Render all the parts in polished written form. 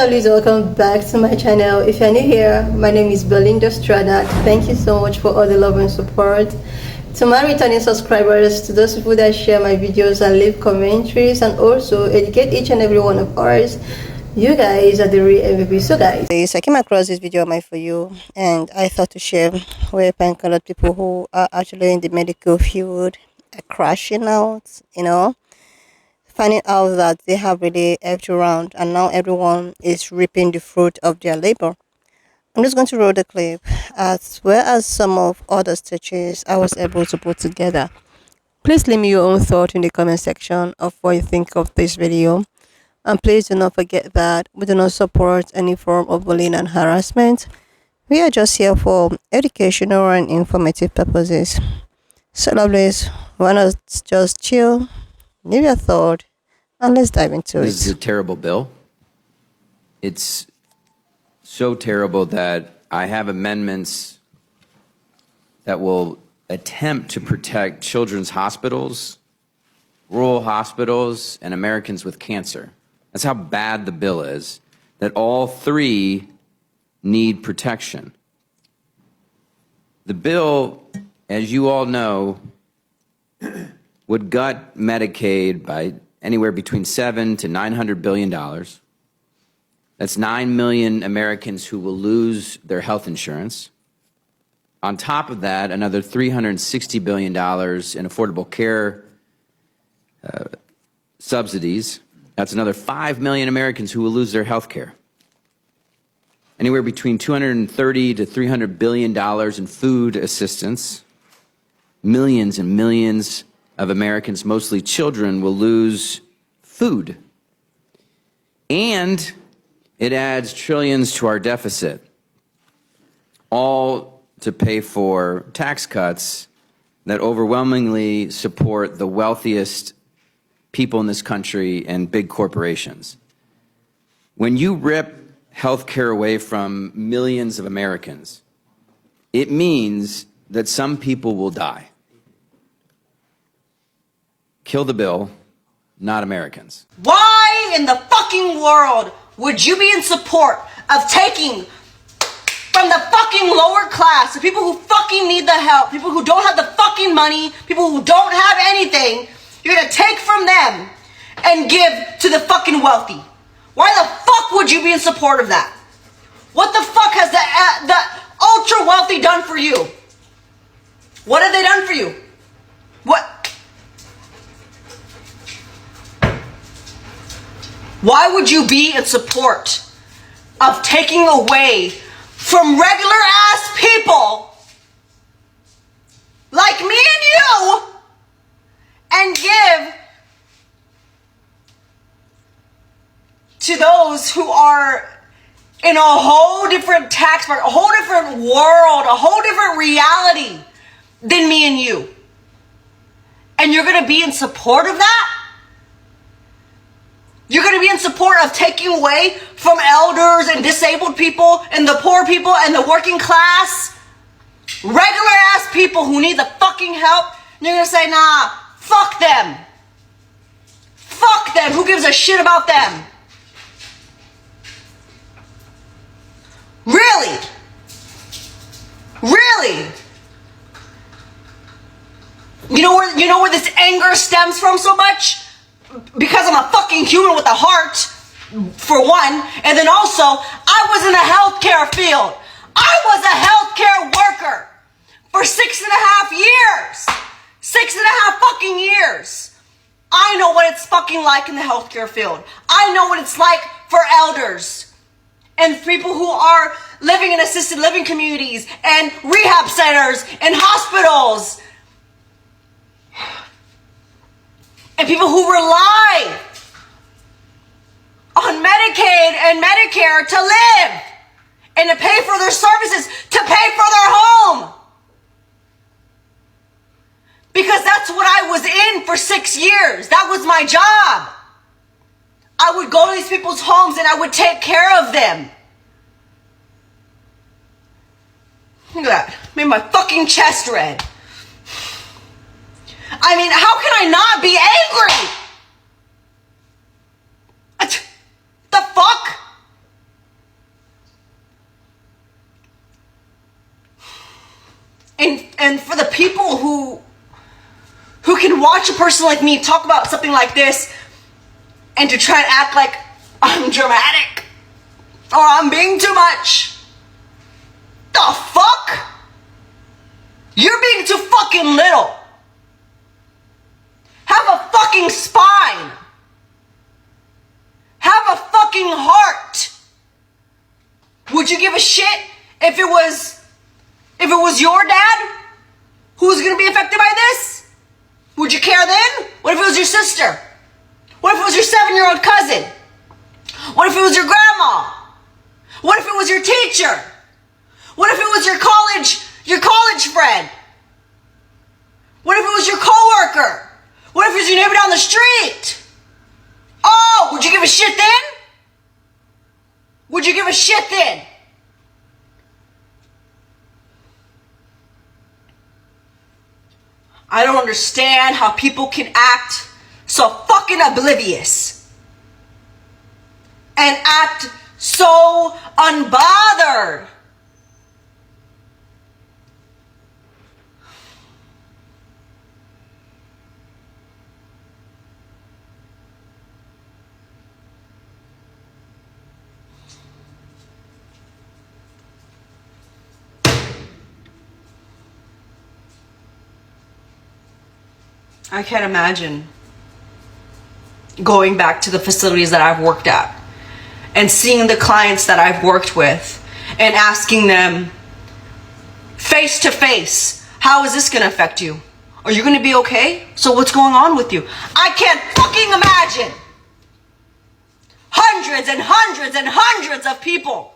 Please welcome back to my channel. If you're new here, my name is Belinda Strada. Thank you so much for all the love and support. To my returning subscribers, to those people that share my videos and leave commentaries and also educate each and every one of ours, you guys are the real MVP. So guys, I came across this video on my For You and I thought to share with colored people who are actually in the medical field are crashing out, finding out that they have really helped around and now everyone is reaping the fruit of their labor. I'm just going to roll the clip as well as some of other stitches I was able to put together. Please leave me your own thought in the comment section of what you think of this video. And please do not forget that we do not support any form of bullying and harassment. We are just here for educational and informative purposes. So lovelies, why not just chill, leave your thought, and let's dive into it. This is a terrible bill. It's so terrible that I have amendments that will attempt to protect children's hospitals, rural hospitals, and Americans with cancer. That's how bad the bill is, that all three need protection. The bill, as you all know, would gut Medicaid by anywhere between $700 to $900 billion. That's 9 million Americans who will lose their health insurance. On top of that, another $360 billion in affordable care subsidies. That's another 5 million Americans who will lose their health care. Anywhere between $230 to $300 billion in food assistance. Millions and millions of Americans, mostly children, will lose food. And it adds trillions to our deficit, all to pay for tax cuts that overwhelmingly support the wealthiest people in this country and big corporations. When you rip health care away from millions of Americans, it means that some people will die. Kill the bill, not Americans. Why in the fucking world would you be in support of taking from the fucking lower class, the people who fucking need the help, people who don't have the fucking money, people who don't have anything, you're gonna take from them and give to the fucking wealthy? Why the fuck would you be in support of that? What the fuck has the ultra wealthy done for you? What have they done for you? What? Why would you be in support of taking away from regular ass people like me and you and give to those who are in a whole different tax bracket, a whole different world, a whole different reality than me and you? And you're going to be in support of that? You're going to be in support of taking away from elders and disabled people and the poor people and the working class? Regular ass people who need the fucking help? And you're going to say, nah, fuck them. Fuck them. Who gives a shit about them? Really? Really? You know where this anger stems from so much? Because I'm a fucking human with a heart, for one, and then also, I was in the healthcare field. I was a healthcare worker for 6.5 years. 6.5 fucking years. I know what it's fucking like in the healthcare field. I know what it's like for elders and people who are living in assisted living communities and rehab centers and hospitals. And people who rely on Medicaid and Medicare to live and to pay for their services, to pay for their home. Because that's what I was in for 6 years. That was my job. I would go to these people's homes and I would take care of them. Look at that. Made my fucking chest red. I mean, how can I not be angry? The fuck? And for the people who can watch a person like me talk about something like this and to try and act like I'm dramatic or I'm being too much. The fuck? You're being too fucking little. Have a fucking spine. Have a fucking heart. Would you give a shit if it was your dad who was gonna be affected by this? Would you care then? What if it was your sister? What if it was your 7-year-old cousin? What if it was your grandma? What if it was your teacher? What if it was your college friend? What if it was your coworker? What if it was your neighbor down the street? Oh, would you give a shit then? Would you give a shit then? I don't understand how people can act so fucking oblivious and act so unbothered. I can't imagine going back to the facilities that I've worked at and seeing the clients that I've worked with and asking them face to face, how is this going to affect you? Are you going to be okay? So what's going on with you? I can't fucking imagine hundreds and hundreds and hundreds of people,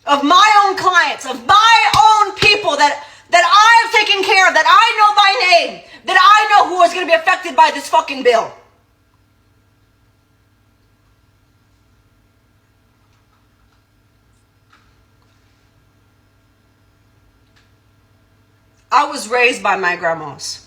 of my own clients, of my own people that I've taken care of, that I know by name, that I know who is going to be affected by this fucking bill. I was raised by my grandmas.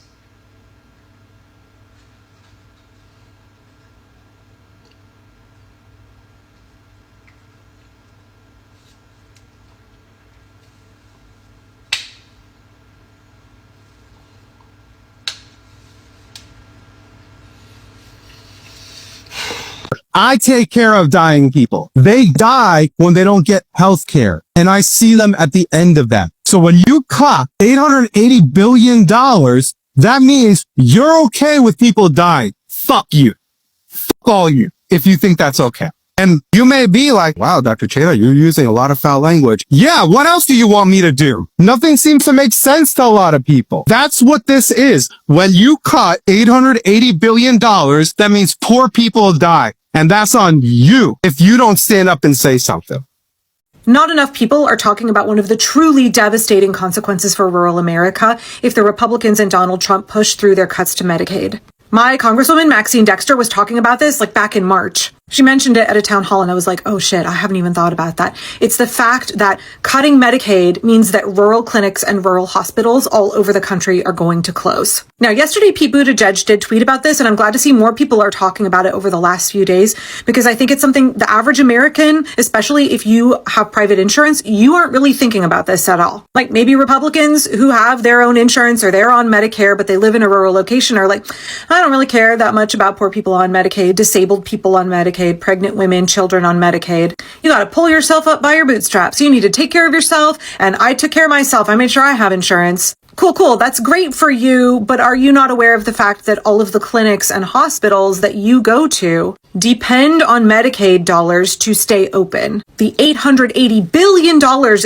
I take care of dying people. They die when they don't get health care, and I see them at the end of that. So when you cut $880 billion, that means you're okay with people dying. Fuck you. Fuck all you, if you think that's okay. And you may be like, wow, Dr. Chela, you're using a lot of foul language. Yeah, what else do you want me to do? Nothing seems to make sense to a lot of people. That's what this is. When you cut $880 billion, that means poor people die. And that's on you if you don't stand up and say something. Not enough people are talking about one of the truly devastating consequences for rural America if the Republicans and Donald Trump push through their cuts to Medicaid. My Congresswoman Maxine Dexter was talking about this back in March. She mentioned it at a town hall and I was like, oh shit, I haven't even thought about that. It's the fact that cutting Medicaid means that rural clinics and rural hospitals all over the country are going to close. Now, yesterday, Pete Buttigieg did tweet about this, and I'm glad to see more people are talking about it over the last few days, because I think it's something the average American, especially if you have private insurance, you aren't really thinking about this at all. Like maybe Republicans who have their own insurance or they're on Medicare, but they live in a rural location are like, I don't really care that much about poor people on Medicaid, disabled people on Medicaid, pregnant women, children on Medicaid. You got to pull yourself up by your bootstraps. You need to take care of yourself. And I took care of myself. I made sure I have insurance. Cool. That's great for you. But are you not aware of the fact that all of the clinics and hospitals that you go to depend on Medicaid dollars to stay open? The $880 billion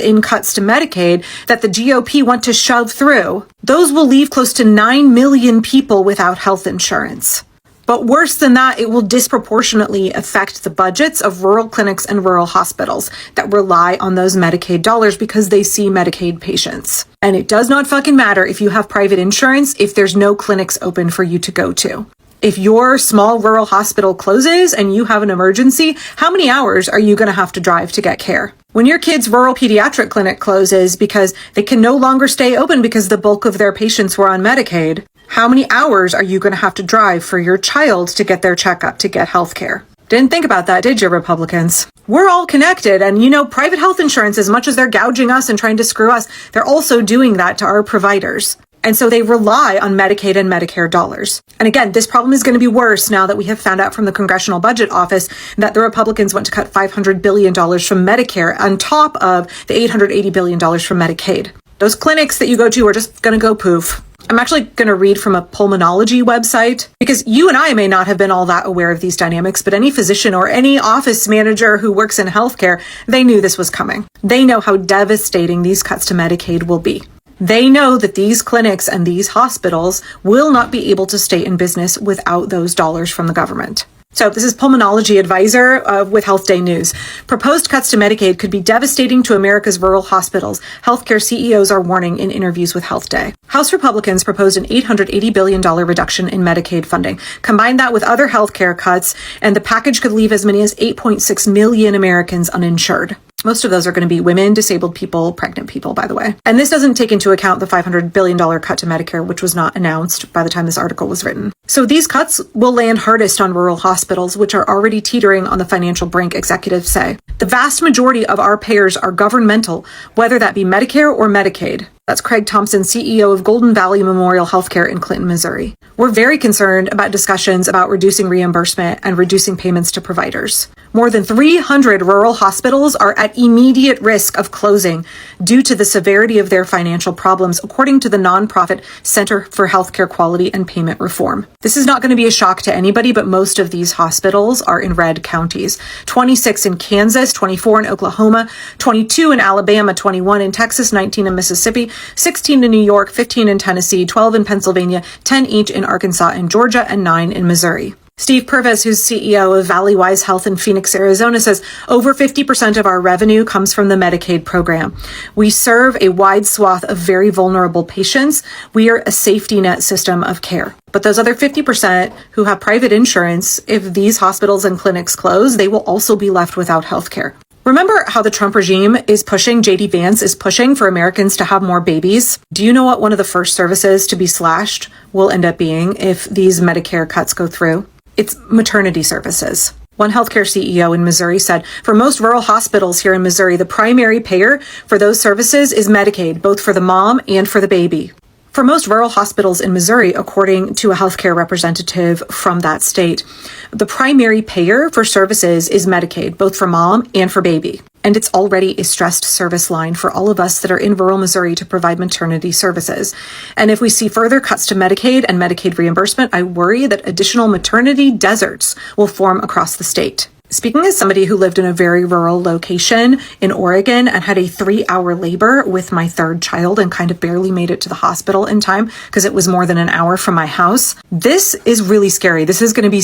in cuts to Medicaid that the GOP want to shove through, those will leave close to 9 million people without health insurance. But worse than that, it will disproportionately affect the budgets of rural clinics and rural hospitals that rely on those Medicaid dollars because they see Medicaid patients. And it does not fucking matter if you have private insurance if there's no clinics open for you to go to. If your small rural hospital closes and you have an emergency, how many hours are you going to have to drive to get care? When your kid's rural pediatric clinic closes because they can no longer stay open because the bulk of their patients were on Medicaid, how many hours are you going to have to drive for your child to get their checkup, to get health care? Didn't think about that, did you, Republicans? We're all connected. And, private health insurance, as much as they're gouging us and trying to screw us, they're also doing that to our providers. And so they rely on Medicaid and Medicare dollars. And again, this problem is going to be worse now that we have found out from the Congressional Budget Office that the Republicans want to cut $500 billion from Medicare on top of the $880 billion from Medicaid. Those clinics that you go to are just going to go poof. I'm actually going to read from a pulmonology website because you and I may not have been all that aware of these dynamics, but any physician or any office manager who works in healthcare, they knew this was coming. They know how devastating these cuts to Medicaid will be. They know that these clinics and these hospitals will not be able to stay in business without those dollars from the government. So this is Pulmonology Advisor with Health Day News. Proposed cuts to Medicaid could be devastating to America's rural hospitals. Healthcare CEOs are warning in interviews with Health Day. House Republicans proposed an $880 billion reduction in Medicaid funding. Combine that with other healthcare cuts, and the package could leave as many as 8.6 million Americans uninsured. Most of those are going to be women, disabled people, pregnant people, by the way. And this doesn't take into account the $500 billion cut to Medicare, which was not announced by the time this article was written. So these cuts will land hardest on rural hospitals, which are already teetering on the financial brink, executives say. The vast majority of our payers are governmental, whether that be Medicare or Medicaid. That's Craig Thompson, CEO of Golden Valley Memorial Healthcare in Clinton, Missouri. We're very concerned about discussions about reducing reimbursement and reducing payments to providers. More than 300 rural hospitals are at immediate risk of closing due to the severity of their financial problems, according to the nonprofit Center for Healthcare Quality and Payment Reform. This is not going to be a shock to anybody, but most of these hospitals are in red counties. 26 in Kansas, 24 in Oklahoma, 22 in Alabama, 21 in Texas, 19 in Mississippi, 16 in New York, 15 in Tennessee, 12 in Pennsylvania, 10 each in Arkansas and Georgia, and 9 in Missouri. Steve Purvis, who's CEO of Valleywise Health in Phoenix, Arizona, says over 50% of our revenue comes from the Medicaid program. We serve a wide swath of very vulnerable patients. We are a safety net system of care. But those other 50% who have private insurance, if these hospitals and clinics close, they will also be left without health care. Remember how the Trump regime is pushing, JD Vance is pushing for Americans to have more babies? Do you know what one of the first services to be slashed will end up being if these Medicare cuts go through? It's maternity services. One healthcare CEO in Missouri said, for most rural hospitals here in Missouri, the primary payer for those services is Medicaid, both for the mom and for the baby. For most rural hospitals in Missouri, according to a healthcare representative from that state, the primary payer for services is Medicaid, both for mom and for baby. And it's already a stressed service line for all of us that are in rural Missouri to provide maternity services. And if we see further cuts to Medicaid and Medicaid reimbursement, I worry that additional maternity deserts will form across the state. Speaking as somebody who lived in a very rural location in Oregon and had a 3-hour labor with my third child and kind of barely made it to the hospital in time because it was more than an hour from my house, this is really scary. This is going to be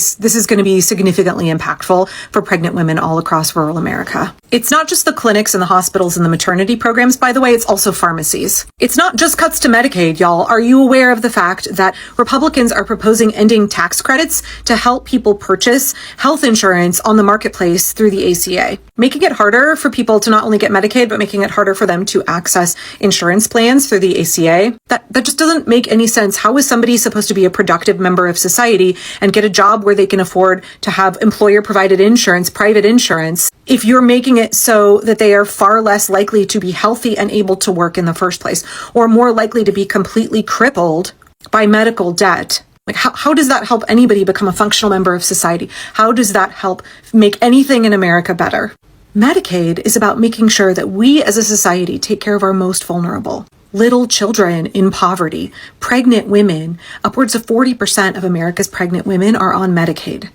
significantly impactful for pregnant women all across rural America. It's not just the clinics and the hospitals and the maternity programs, by the way, it's also pharmacies. It's not just cuts to Medicaid, y'all. Are you aware of the fact that Republicans are proposing ending tax credits to help people purchase health insurance on the marketplace through the ACA, making it harder for people to not only get Medicaid, but making it harder for them to access insurance plans through the ACA? That just doesn't make any sense. How is somebody supposed to be a productive member of society and get a job where they can afford to have employer-provided insurance, private insurance, if you're making it so that they are far less likely to be healthy and able to work in the first place, or more likely to be completely crippled by medical debt? Like, how does that help anybody become a functional member of society? How does that help make anything in America better? Medicaid is about making sure that we as a society take care of our most vulnerable. Little children in poverty, pregnant women, upwards of 40% of America's pregnant women are on Medicaid.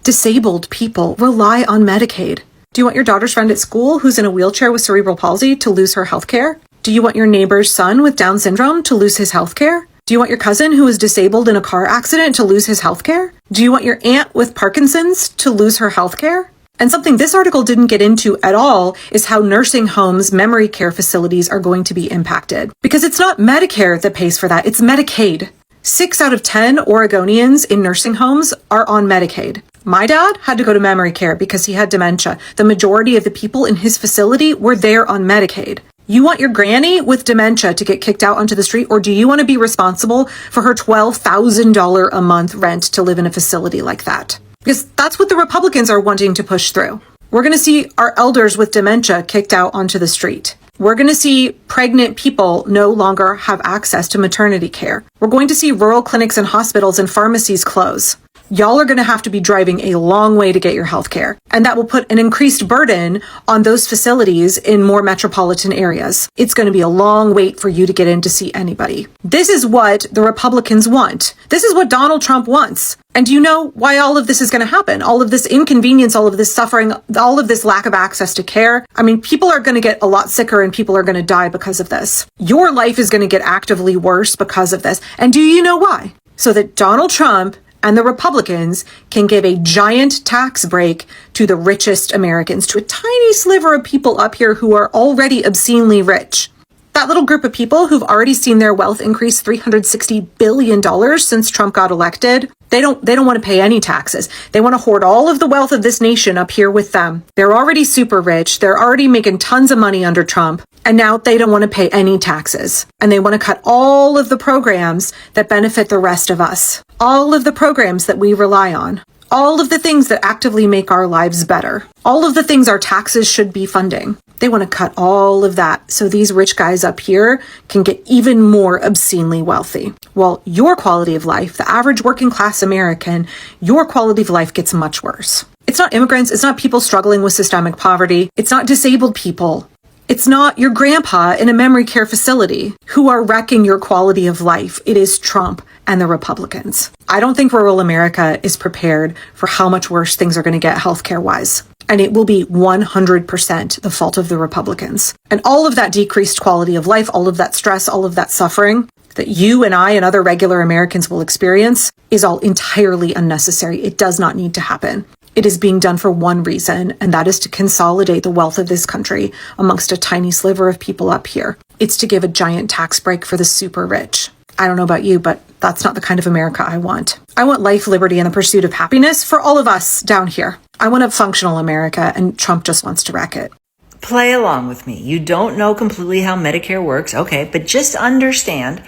Disabled people rely on Medicaid. Do you want your daughter's friend at school who's in a wheelchair with cerebral palsy to lose her health care? Do you want your neighbor's son with Down syndrome to lose his health care? Do you want your cousin who was disabled in a car accident to lose his health care? Do you want your aunt with Parkinson's to lose her health care? And something this article didn't get into at all is how nursing homes, memory care facilities are going to be impacted. Because it's not Medicare that pays for that, it's Medicaid. 6 out of 10 Oregonians in nursing homes are on Medicaid. My dad had to go to memory care because he had dementia. The majority of the people in his facility were there on Medicaid. You want your granny with dementia to get kicked out onto the street, or do you want to be responsible for her $12,000 a month rent to live in a facility like that? Because that's what the Republicans are wanting to push through. We're going to see our elders with dementia kicked out onto the street. We're going to see pregnant people no longer have access to maternity care. We're going to see rural clinics and hospitals and pharmacies close. Y'all are going to have to be driving a long way to get your health care. And that will put an increased burden on those facilities in more metropolitan areas. It's going to be a long wait for you to get in to see anybody. This is what the Republicans want. This is what Donald Trump wants. And do you know why all of this is going to happen? All of this inconvenience, all of this suffering, all of this lack of access to care. I mean, people are going to get a lot sicker and people are going to die because of this. Your life is going to get actively worse because of this. And do you know why? So that Donald Trump and the Republicans can give a giant tax break to the richest Americans, to a tiny sliver of people up here who are already obscenely rich. That little group of people who've already seen their wealth increase $360 billion since Trump got elected, they don't want to pay any taxes. They want to hoard all of the wealth of this nation up here with them. They're already super rich. They're already making tons of money under Trump. And now they don't want to pay any taxes. And they want to cut all of the programs that benefit the rest of us. All of the programs that we rely on. All of the things that actively make our lives better. All of the things our taxes should be funding. They want to cut all of that so these rich guys up here can get even more obscenely wealthy. Well, your quality of life, the average working class American, your quality of life gets much worse. It's not immigrants. It's not people struggling with systemic poverty. It's not disabled people. It's not your grandpa in a memory care facility who are wrecking your quality of life. It is Trump and the Republicans. I don't think rural America is prepared for how much worse things are going to get healthcare wise. And it will be 100% the fault of the Republicans. And all of that decreased quality of life, all of that stress, all of that suffering that you and I and other regular Americans will experience is all entirely unnecessary. It does not need to happen. It is being done for one reason, and that is to consolidate the wealth of this country amongst a tiny sliver of people up here. It's to give a giant tax break for the super rich. I don't know about you, but that's not the kind of America I want. I want life, liberty, and the pursuit of happiness for all of us down here. I want a functional America, and Trump just wants to wreck it. Play along with me. You don't know completely how Medicare works, okay, but just understand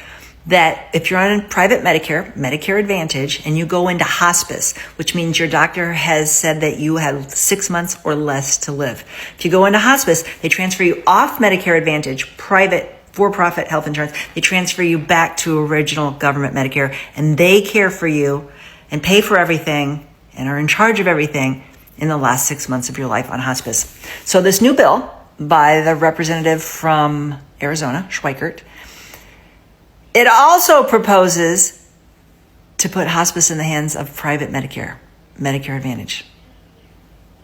that if you're on private Medicare, Medicare Advantage, and you go into hospice, which means your doctor has said that you have 6 months or less to live. If you go into hospice, they transfer you off Medicare Advantage, private for-profit health insurance. They transfer you back to original government Medicare, and they care for you and pay for everything and are in charge of everything in the last 6 months of your life on hospice. So this new bill by the representative from Arizona, Schweikert, it also proposes to put hospice in the hands of private Medicare Advantage,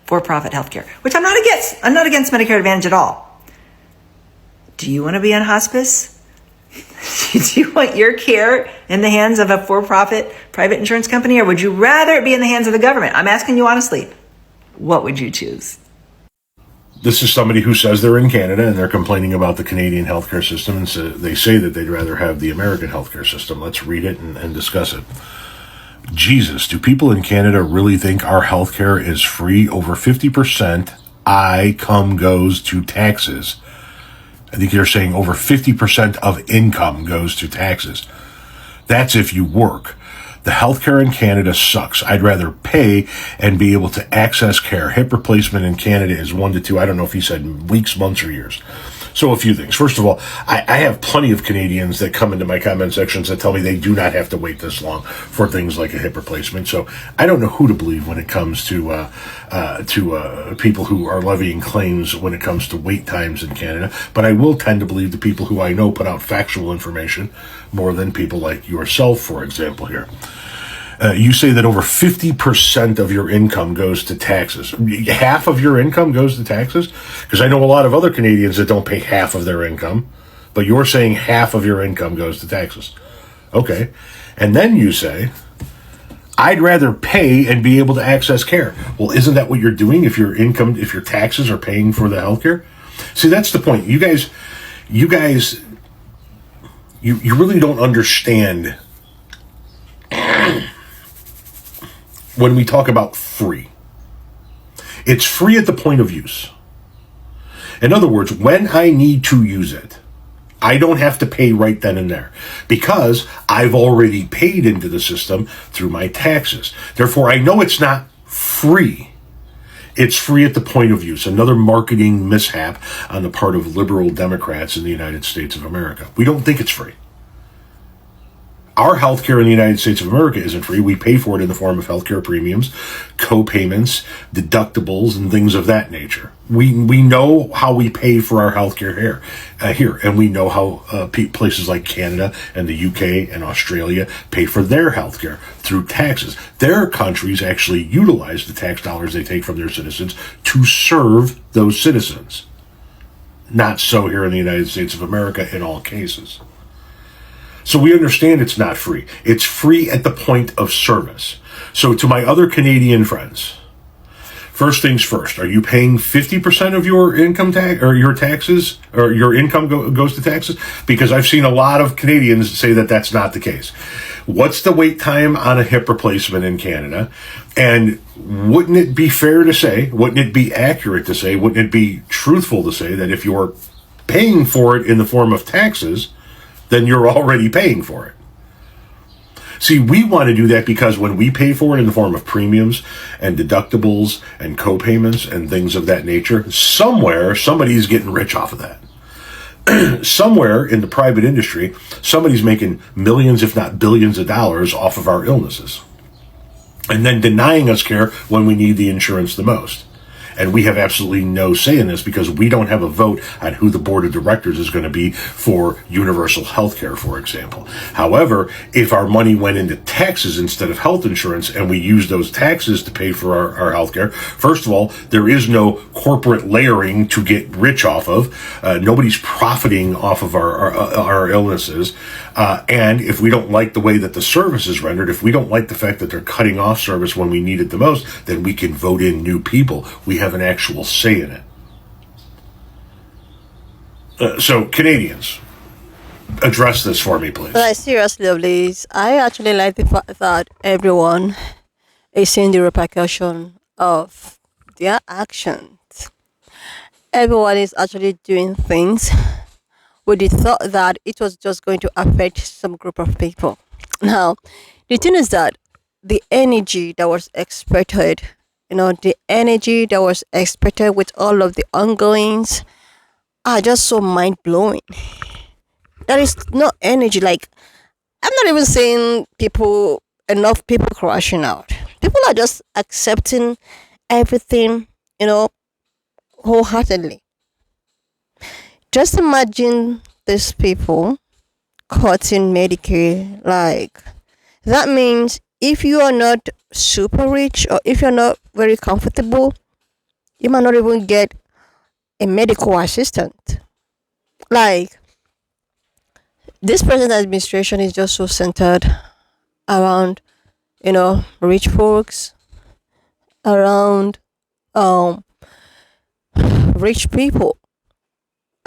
for-profit healthcare, which I'm not against. I'm not against Medicare Advantage at all. Do you want to be on hospice? Do you want your care in the hands of a for-profit private insurance company, or would you rather it be in the hands of the government? I'm asking you honestly. What would you choose? This is somebody who says they're in Canada and they're complaining about the Canadian healthcare system, and so they say that they'd rather have the American healthcare system. Let's read it and discuss it. Jesus, do people in Canada really think our healthcare is free? Over 50% goes to taxes. I think you're saying over 50% of income goes to taxes. That's if you work. The healthcare in Canada sucks. I'd rather pay and be able to access care. Hip replacement in Canada is 1 to 2, I don't know if he said weeks, months, or years. So a few things. First of all, I have plenty of Canadians that come into my comment sections that tell me they do not have to wait this long for things like a hip replacement. So I don't know who to believe when it comes to people who are levying claims when it comes to wait times in Canada. But I will tend to believe the people who I know put out factual information more than people like yourself, for example, here. You say that over 50% of your income goes to taxes. Half of your income goes to taxes? Because I know a lot of other Canadians that don't pay half of their income, but you're saying half of your income goes to taxes. Okay. And then you say, I'd rather pay and be able to access care. Well, isn't that what you're doing if your taxes are paying for the healthcare? See, that's the point. You guys, you really don't understand when we talk about free. It's free at the point of use. In other words, when I need to use it, I don't have to pay right then and there because I've already paid into the system through my taxes. Therefore, I know it's not free. It's free at the point of use. Another marketing mishap on the part of liberal Democrats in the United States of America. We don't think it's free. Our healthcare in the United States of America isn't free. We pay for it in the form of healthcare premiums, co-payments, deductibles, and things of that nature. We know how we pay for our healthcare here, and we know how places like Canada and the UK and Australia pay for their healthcare through taxes. Their countries actually utilize the tax dollars they take from their citizens to serve those citizens. Not so here in the United States of America in all cases. So we understand it's not free. It's free at the point of service. So to my other Canadian friends, first things first, are you paying 50% of your income tax or your taxes, or your income goes to taxes? Because I've seen a lot of Canadians say that that's not the case. What's the wait time on a hip replacement in Canada? And wouldn't it be fair to say, wouldn't it be accurate to say, wouldn't it be truthful to say that if you're paying for it in the form of taxes, then you're already paying for it? See, we want to do that because when we pay for it in the form of premiums and deductibles and co-payments and things of that nature, somewhere somebody's getting rich off of that. Somewhere in the private industry, somebody's making millions, if not billions of dollars off of our illnesses, and then denying us care when we need the insurance the most. And we have absolutely no say in this because we don't have a vote on who the board of directors is going to be for universal health care, for example. However, if our money went into taxes instead of health insurance and we use those taxes to pay for our health care, first of all, there is no corporate layering to get rich off of. Nobody's profiting off of our illnesses. And if we don't like the way that the service is rendered, if we don't like the fact that they're cutting off service when we need it the most, then we can vote in new people. We have an actual say in it. So, Canadians, address this for me, please. Like, seriously, please. I actually like the fact that everyone is seeing the repercussion of their actions. Everyone is actually doing things with the thought that it was just going to affect some group of people. Now, the thing is that the energy that was expected, the energy that was expected with all of the ongoings are just so mind-blowing. There is no energy. Like, I'm not even saying enough people crashing out. People are just accepting everything, wholeheartedly. Just imagine these people cutting Medicare. Like, that means if you are not super rich or if you're not very comfortable, you might not even get a medical assistant. Like, this present administration is just so centered around, rich folks, around rich people.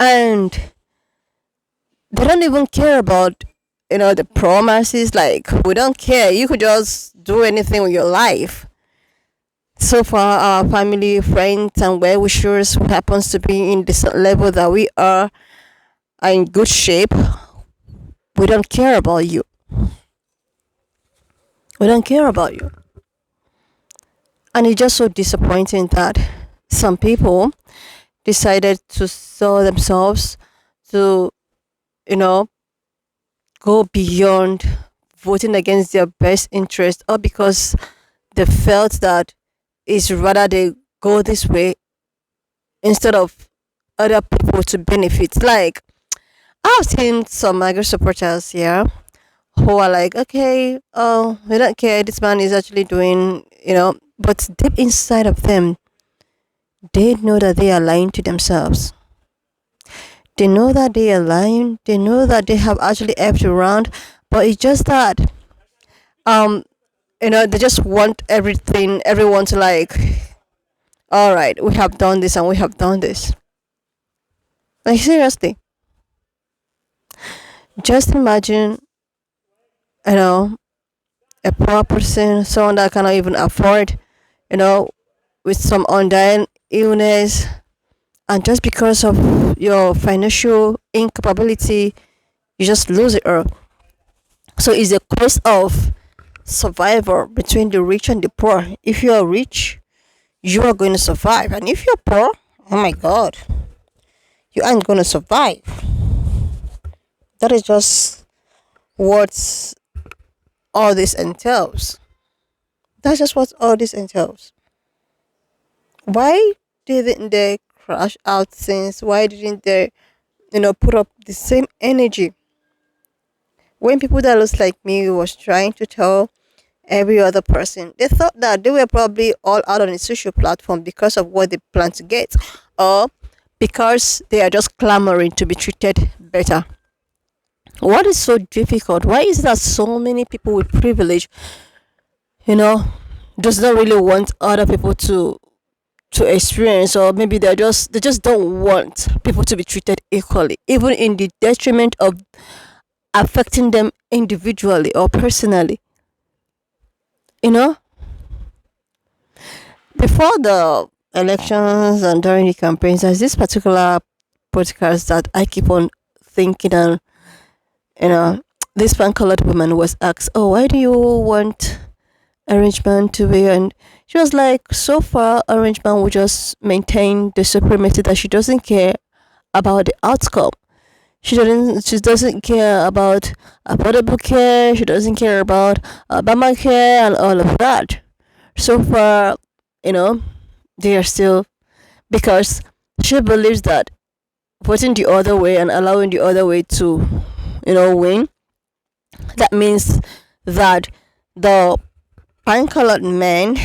And they don't even care about, the promises. Like, we don't care. You could just do anything with your life. So far, our family, friends, and well-wishers who happens to be in the level that we are in good shape, we don't care about you. We don't care about you. And it's just so disappointing that some people decided to sell themselves to, go beyond voting against their best interest, or because they felt that it's rather they go this way instead of other people to benefit. Like, I've seen some migrant supporters here who are like, okay, we don't care, this man is actually doing, but deep inside of them, they know that they are lying to themselves. They know that they are lying. They know that they have actually helped around, but it's just that, they just want everyone to like, all right, we have done this and we have done this. Like, seriously. Just imagine, a poor person, someone that cannot even afford, with some undying illness, and just because of your financial incapability, you just lose it all. So it's a case of survival between the rich and the poor. If you are rich, you are going to survive. And if you're poor, oh my God, you aren't going to survive. That is just what all this entails. That's just what all this entails. Why didn't they crash out since? Why didn't they, put up the same energy when people that looks like me was trying to tell every other person? They thought that they were probably all out on a social platform because of what they plan to get, or because they are just clamoring to be treated better. What is so difficult? Why is it that so many people with privilege, you know, does not really want other people to experience, or maybe they just don't want people to be treated equally, even in the detriment of affecting them individually or personally, you know? Before the elections and during the campaigns, there's this particular podcast that I keep on thinking, and you know, this pan-colored woman was asked, "Oh, why do you want arrangement to be?" And she was like, "So far, arrangement will just maintain the supremacy, that she doesn't care about the outcome. She doesn't care about affordable care. She doesn't care about Obamacare and all of that. So far, you know, they are still, because she believes that voting the other way and allowing the other way to, win, that means that the pine-colored men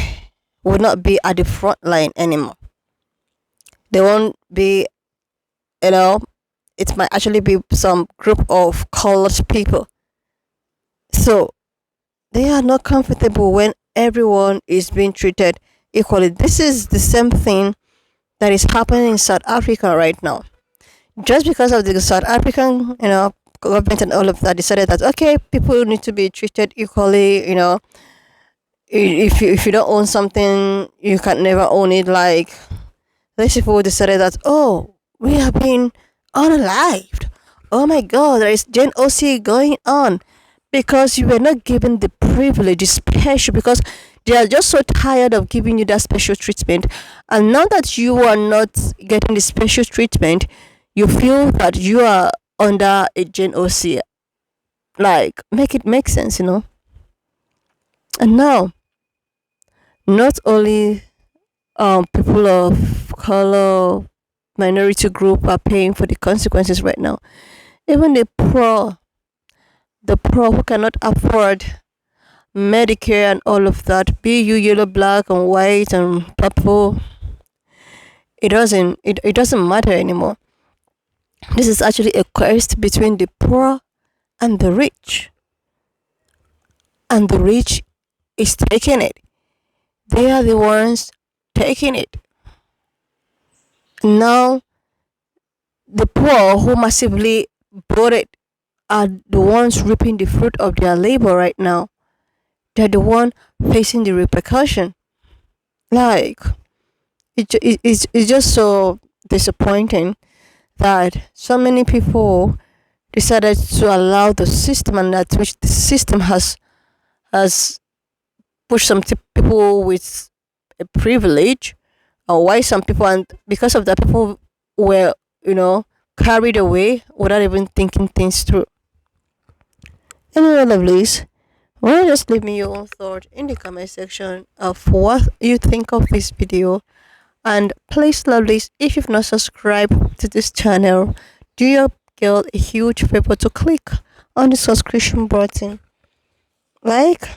will not be at the front line anymore. They won't be, you know, it might actually be some group of colored people. So they are not comfortable when everyone is being treated equally. This is the same thing that is happening in South Africa right now. Just because of the South African, government and all of that decided that, okay, people need to be treated equally. If you don't own something, you can never own it. Like, these people decided that, oh, we have been unalived. Oh my God, there is Gen OC going on, because you were not given the privilege, the special, because they are just so tired of giving you that special treatment. And now that you are not getting the special treatment, you feel that you are under a Gen OC. Like, make it make sense. And now, not only people of color, minority group are paying for the consequences right now. Even the poor who cannot afford Medicare and all of that, be you yellow, black, and white and purple, it doesn't matter anymore. This is actually a quest between the poor and the rich, and the rich is taking it. They are the ones taking it. Now, the poor who massively bought it are the ones reaping the fruit of their labor right now. They're the one facing the repercussion. Like, it's just so disappointing that so many people decided to allow the system, and that which the system has pushed some people with a privilege, or why some people, and because of that, people were, carried away without even thinking things through. Anyway, lovelies, why don't you just leave me your own thought in the comment section of what you think of this video. And please, lovelies, if you've not subscribed to this channel, do your girl a huge favor to click on the subscription button, like,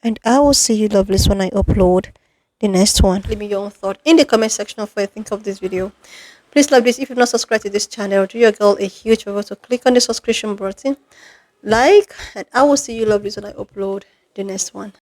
and I will see you, lovelies, when I upload the next one. Leave me your own thought in the comment section of what you think of this video. Please, lovelies, if you've not subscribed to this channel, do your girl a huge favor to click on the subscription button, like, and I will see you, lovelies, when I upload the next one.